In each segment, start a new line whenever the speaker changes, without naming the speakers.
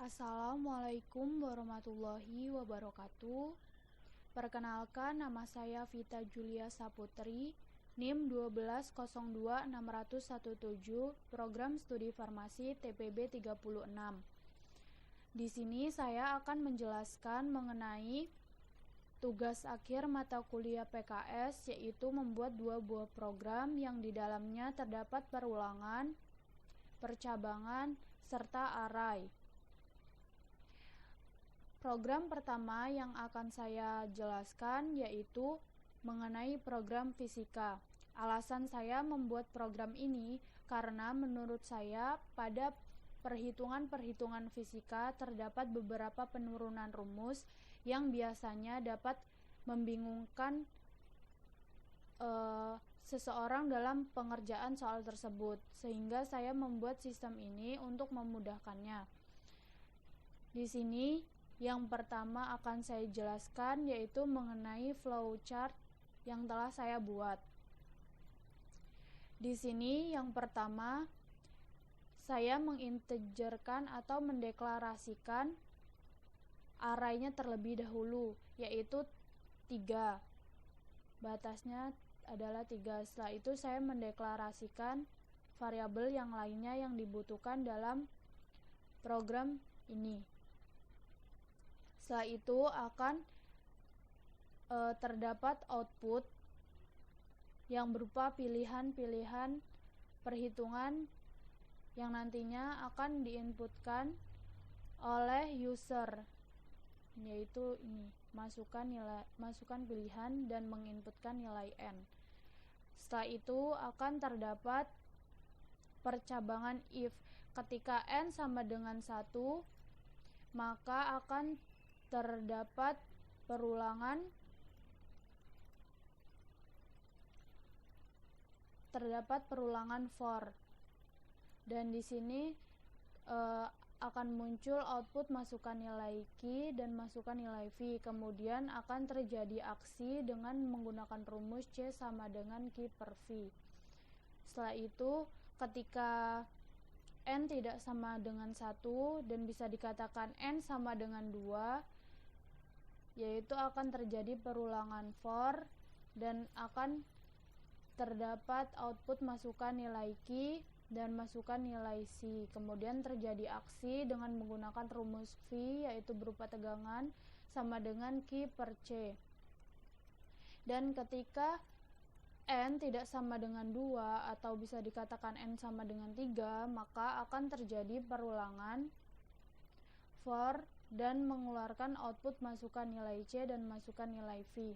Assalamualaikum warahmatullahi wabarakatuh. Perkenalkan, nama saya Vita Julia Saputri, NIM 1202617, Program Studi Farmasi TPB 36. Di sini saya akan menjelaskan mengenai tugas akhir mata kuliah PKS, yaitu membuat 2 buah program yang di dalamnya terdapat perulangan, percabangan, serta arai. Program pertama yang akan saya jelaskan yaitu mengenai program fisika. Alasan saya membuat program ini karena menurut saya pada perhitungan-perhitungan fisika terdapat beberapa penurunan rumus yang biasanya dapat membingungkan seseorang dalam pengerjaan soal tersebut, sehingga saya membuat sistem ini untuk memudahkannya. Di sini yang pertama akan saya jelaskan yaitu mengenai flowchart yang telah saya buat. Di sini yang pertama saya mengintegerkan atau mendeklarasikan arraynya terlebih dahulu, yaitu 3. Batasnya adalah 3. Setelah itu saya mendeklarasikan variabel yang lainnya yang dibutuhkan dalam program ini. Setelah itu akan terdapat output yang berupa pilihan-pilihan perhitungan yang nantinya akan diinputkan oleh user, yaitu ini, masukkan pilihan dan menginputkan nilai n. Setelah itu akan terdapat percabangan if. Ketika n sama dengan 1, maka akan terdapat perulangan for, dan di sini akan muncul output masukkan nilai Q dan masukkan nilai V. Kemudian akan terjadi aksi dengan menggunakan rumus C sama dengan Q per V. Setelah itu ketika n tidak sama dengan 1 dan bisa dikatakan n sama dengan 2, yaitu akan terjadi perulangan for dan akan terdapat output masukkan nilai Q dan masukkan nilai C. Kemudian terjadi aksi dengan menggunakan rumus V, yaitu berupa tegangan sama dengan Q per C. Dan ketika n tidak sama dengan 2 atau bisa dikatakan n sama dengan 3, maka akan terjadi perulangan for dan mengeluarkan output masukkan nilai C dan masukkan nilai V.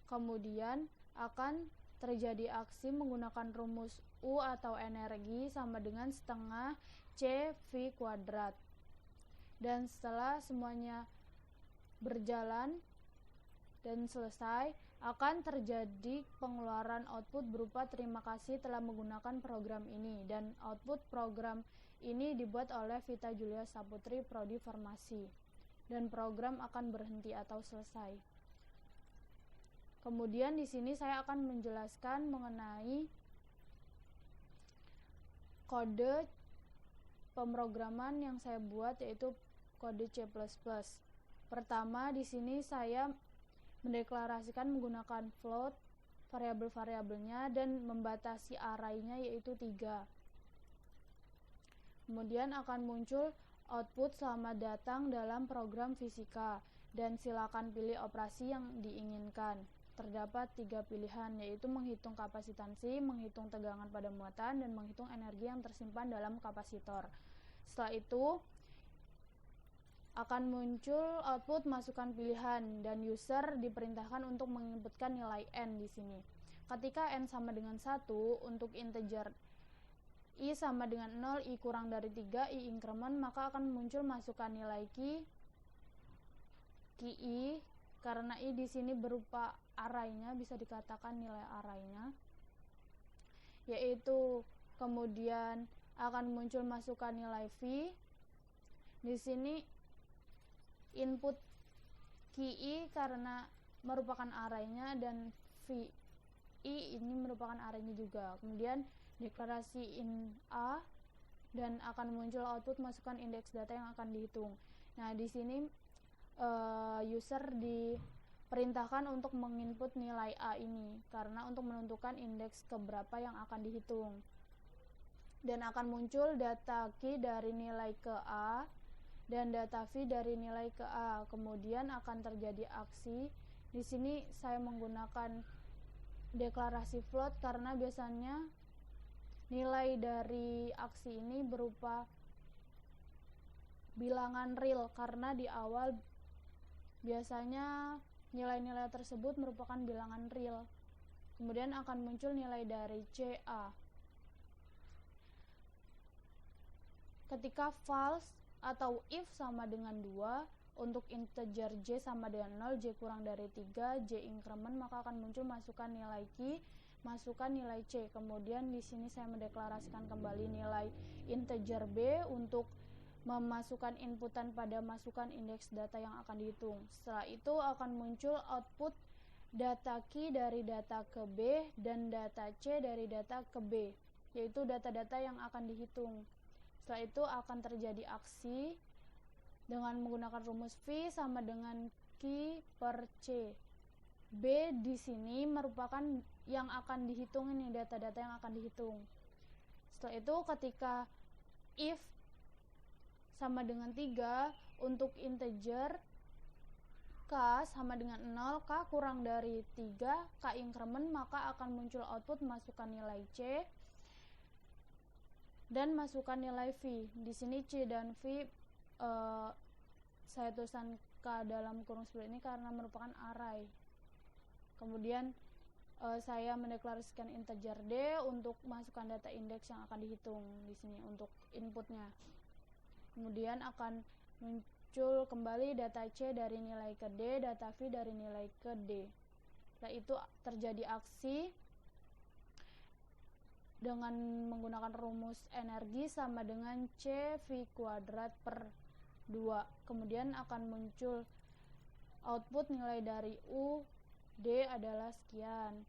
Kemudian akan terjadi aksi menggunakan rumus U atau energi sama dengan setengah C V kuadrat. Dan setelah semuanya berjalan dan selesai, akan terjadi pengeluaran output berupa terima kasih telah menggunakan program ini, dan output program ini dibuat oleh Vita Julia Saputri, Prodi Farmasi, dan program akan berhenti atau selesai. Kemudian di sini saya akan menjelaskan mengenai kode pemrograman yang saya buat, yaitu kode C++. Pertama, di sini saya mendeklarasikan menggunakan float variabel-variabelnya dan membatasi arraynya yaitu 3. Kemudian akan muncul output selamat datang dalam program fisika, dan silakan pilih operasi yang diinginkan. Terdapat 3 pilihan, yaitu menghitung kapasitansi, menghitung tegangan pada muatan, dan menghitung energi yang tersimpan dalam kapasitor. Setelah itu akan muncul output masukkan pilihan, dan user diperintahkan untuk menginputkan nilai n di sini. Ketika n sama dengan 1, untuk integer i sama dengan 0, i kurang dari 3, i increment, maka akan muncul masukkan nilai Qi, karena i di sini berupa arraynya, bisa dikatakan nilai arraynya, yaitu kemudian akan muncul masukkan nilai V. Di sini input Qi karena merupakan arraynya, dan Vi ini merupakan arraynya juga. Kemudian deklarasi in A dan akan muncul output masukan indeks data yang akan dihitung. Nah, di sini user diperintahkan untuk menginput nilai A ini karena untuk menentukan indeks keberapa yang akan dihitung. Dan akan muncul data key dari nilai ke A dan data V dari nilai ke A. Kemudian akan terjadi aksi. Di sini saya menggunakan deklarasi float karena biasanya nilai dari aksi ini berupa bilangan real karena di awal biasanya nilai-nilai tersebut merupakan bilangan real. Kemudian akan muncul nilai dari CA. Ketika false atau if sama dengan 2, untuk integer J sama dengan 0, J kurang dari 3, J increment, maka akan muncul masukan nilai key, masukkan nilai C. Kemudian di sini saya mendeklarasikan kembali nilai integer B untuk memasukkan inputan pada masukan indeks data yang akan dihitung. Setelah itu akan muncul output data key dari data ke B dan data C dari data ke B, yaitu data-data yang akan dihitung. Setelah itu akan terjadi aksi dengan menggunakan rumus V sama dengan Q per C. B di sini merupakan yang akan dihitung, ini data-data yang akan dihitung. Setelah itu ketika if sama dengan 3, untuk integer K sama dengan 0, K kurang dari 3, K increment, maka akan muncul output masukkan nilai C dan masukkan nilai V. Di sini C dan V saya tuliskan K dalam kurung sebelah ini karena merupakan array. Kemudian saya mendeklarasikan integer D untuk masukkan data indeks yang akan dihitung di sini untuk inputnya. Kemudian akan muncul kembali data C dari nilai ke D, data V dari nilai ke D. Setelah itu terjadi aksi dengan menggunakan rumus energi sama dengan C V kuadrat per 2. Kemudian akan muncul output nilai dari U D adalah sekian.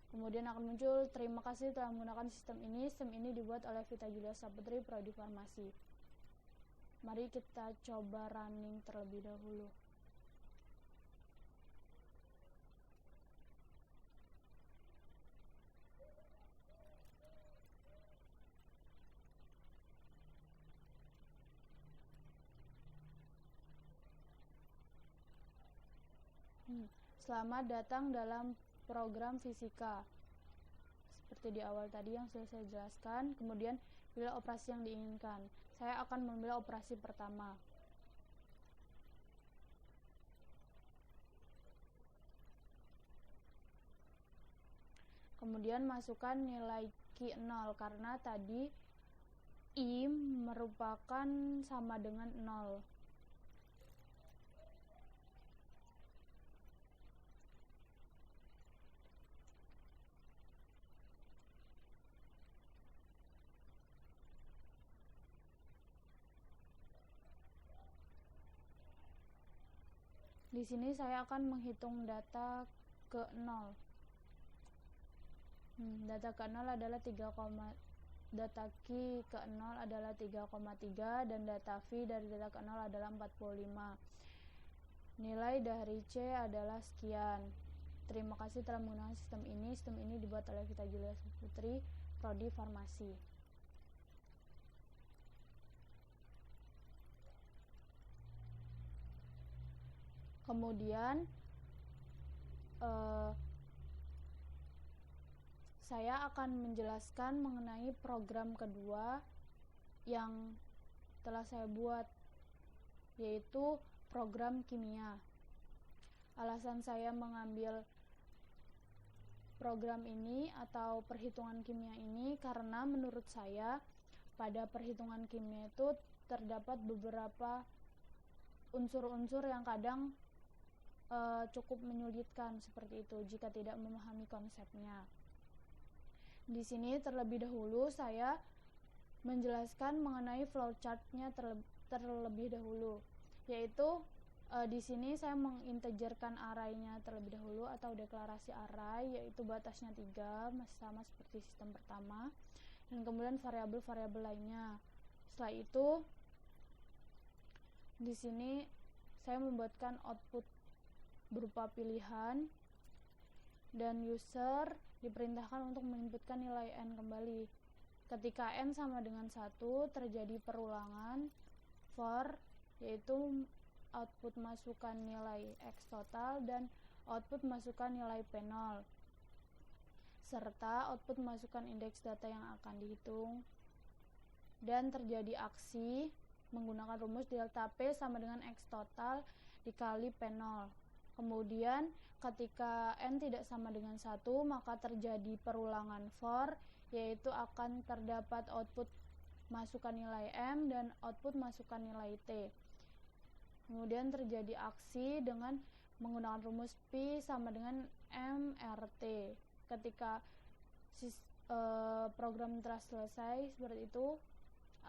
Kemudian akan muncul terima kasih telah menggunakan sistem ini. Sistem ini dibuat oleh Vita Julia Saputri, Prodi Farmasi. Mari kita coba running terlebih dahulu. Selamat datang dalam program fisika. Seperti di awal tadi yang sudah saya jelaskan, kemudian pilih operasi yang diinginkan. Saya akan memilih operasi pertama. Kemudian masukkan nilai Q 0 karena tadi I merupakan sama dengan 0. Di sini saya akan menghitung data ke 0. Data ke 0 adalah 3, data Q ke 0 adalah 3,3 dan data V dari data ke 0 adalah 45. Nilai dari C adalah sekian. Terima kasih telah menggunakan sistem ini. Sistem ini dibuat oleh Vita Julia Saputri, Prodi Farmasi. Kemudian saya akan menjelaskan mengenai program kedua yang telah saya buat, yaitu program kimia. Alasan saya mengambil program ini atau perhitungan kimia ini karena menurut saya pada perhitungan kimia itu terdapat beberapa unsur-unsur yang kadang cukup menyulitkan seperti itu jika tidak memahami konsepnya. Di sini terlebih dahulu saya menjelaskan mengenai flowchart-nya terlebih dahulu, yaitu di sini saya mengintegerkan array-nya terlebih dahulu atau deklarasi array, yaitu batasnya 3, masih sama seperti sistem pertama, dan kemudian variabel-variabel lainnya. Setelah itu di sini saya membuatkan output berupa pilihan dan user diperintahkan untuk menginputkan nilai n kembali. Ketika n sama dengan 1, terjadi perulangan for, yaitu output masukkan nilai x total dan output masukkan nilai p0, serta output masukkan indeks data yang akan dihitung, dan terjadi aksi menggunakan rumus delta P sama dengan x total dikali P0. Kemudian ketika n tidak sama dengan 1, maka terjadi perulangan for, yaitu akan terdapat output masukkan nilai m dan output masukkan nilai t. Kemudian terjadi aksi dengan menggunakan rumus Pi sama dengan MRT. Ketika program telah selesai seperti itu,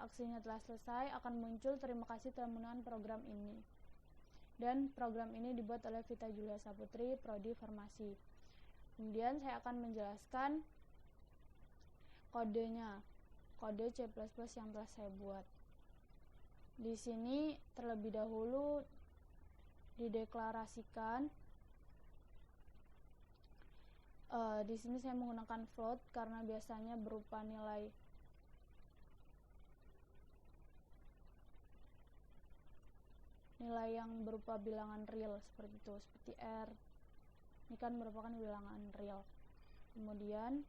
aksinya telah selesai, akan muncul terima kasih telah menggunakan program ini. Dan program ini dibuat oleh Vita Julia Saputri, Prodi Farmasi. Kemudian saya akan menjelaskan kodenya, kode C++ yang telah saya buat. Di sini terlebih dahulu dideklarasikan. Di sini saya menggunakan float karena biasanya berupa nilai yang berupa bilangan real seperti itu, seperti R. Ini kan merupakan bilangan real. Kemudian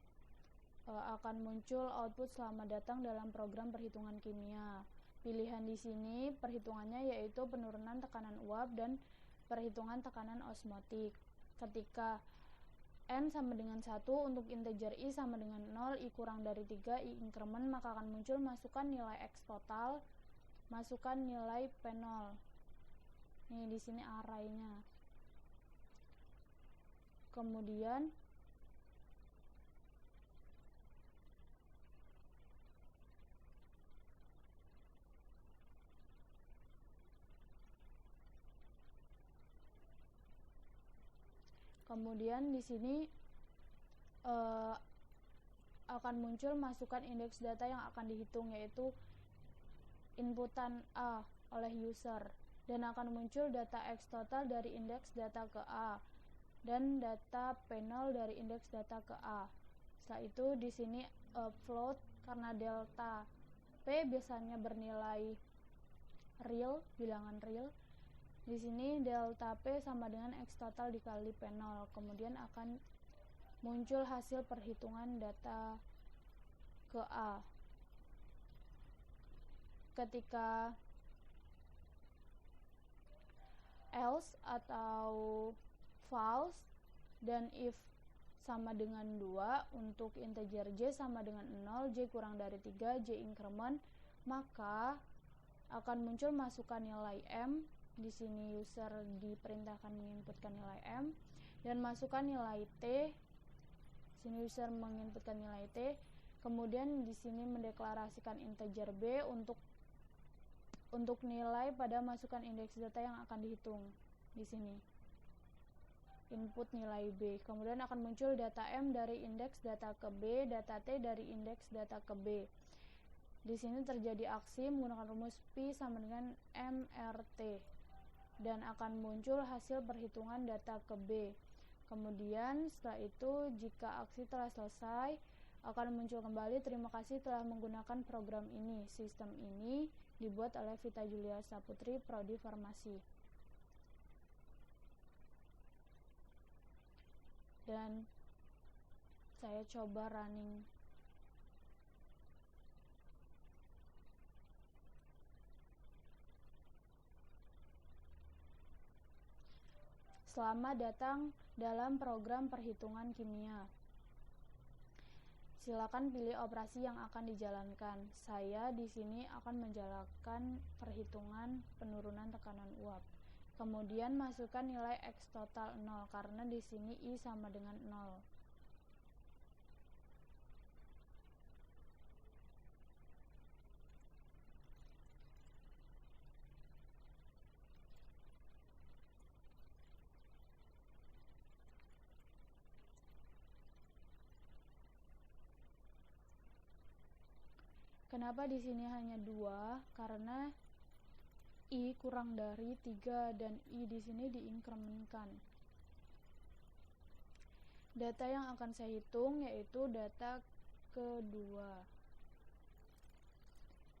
akan muncul output selamat datang dalam program perhitungan kimia. Pilihan di sini perhitungannya yaitu penurunan tekanan uap dan perhitungan tekanan osmotik. Ketika n sama dengan 1, untuk integer i sama dengan 0, i kurang dari 3, i increment, maka akan muncul masukkan nilai x total, masukkan nilai p0. Ini di sini array-nya. Kemudian di sini akan muncul masukkan indeks data yang akan dihitung, yaitu inputan A oleh user, dan akan muncul data x total dari indeks data ke A dan data P0 dari indeks data ke A. Setelah itu di sini float karena delta P biasanya bernilai real, bilangan real. Di sini delta P sama dengan x total dikali P0. Kemudian akan muncul hasil perhitungan data ke A. Ketika else atau false dan if sama dengan 2, untuk integer j sama dengan 0, j kurang dari 3, j increment, maka akan muncul masukkan nilai m. Di sini user diperintahkan menginputkan nilai m dan masukkan nilai t. Di sini user menginputkan nilai t. Kemudian di sini mendeklarasikan integer b untuk nilai pada masukkan indeks data yang akan dihitung. Di sini input nilai b. Kemudian akan muncul data m dari indeks data ke b, data t dari indeks data ke b. Di sini terjadi aksi menggunakan rumus Pi sama dengan MRT dan akan muncul hasil perhitungan data ke B. Kemudian setelah itu jika aksi telah selesai, akan muncul kembali terima kasih telah menggunakan program ini. Sistem ini dibuat oleh Vita Julia Saputri, Prodi Farmasi. Dan saya coba running. Selamat datang dalam program perhitungan kimia. Silakan pilih operasi yang akan dijalankan. Saya di sini akan menjalankan perhitungan penurunan tekanan uap. Kemudian masukkan nilai x total 0 karena di sini i sama dengan 0. Kenapa di sini hanya 2? Karena I kurang dari 3 dan I di sini diinkremenkan. Data yang akan saya hitung yaitu data kedua.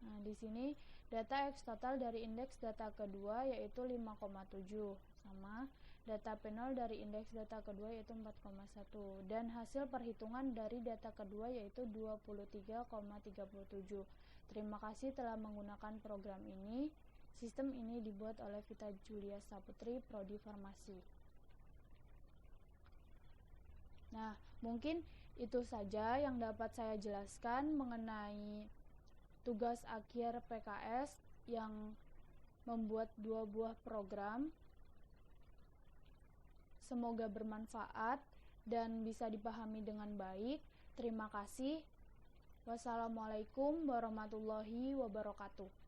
Nah, di sini data X total dari indeks data kedua yaitu 5,7 sama data P0 dari indeks data kedua yaitu 4,1 dan hasil perhitungan dari data kedua yaitu 23,37. Terima kasih telah menggunakan program ini. Sistem ini dibuat oleh Vita Julia Saputri, Prodi Farmasi. Nah, mungkin itu saja yang dapat saya jelaskan mengenai tugas akhir PKS yang membuat 2 buah program. Semoga bermanfaat dan bisa dipahami dengan baik. Terima kasih. Wassalamualaikum warahmatullahi wabarakatuh.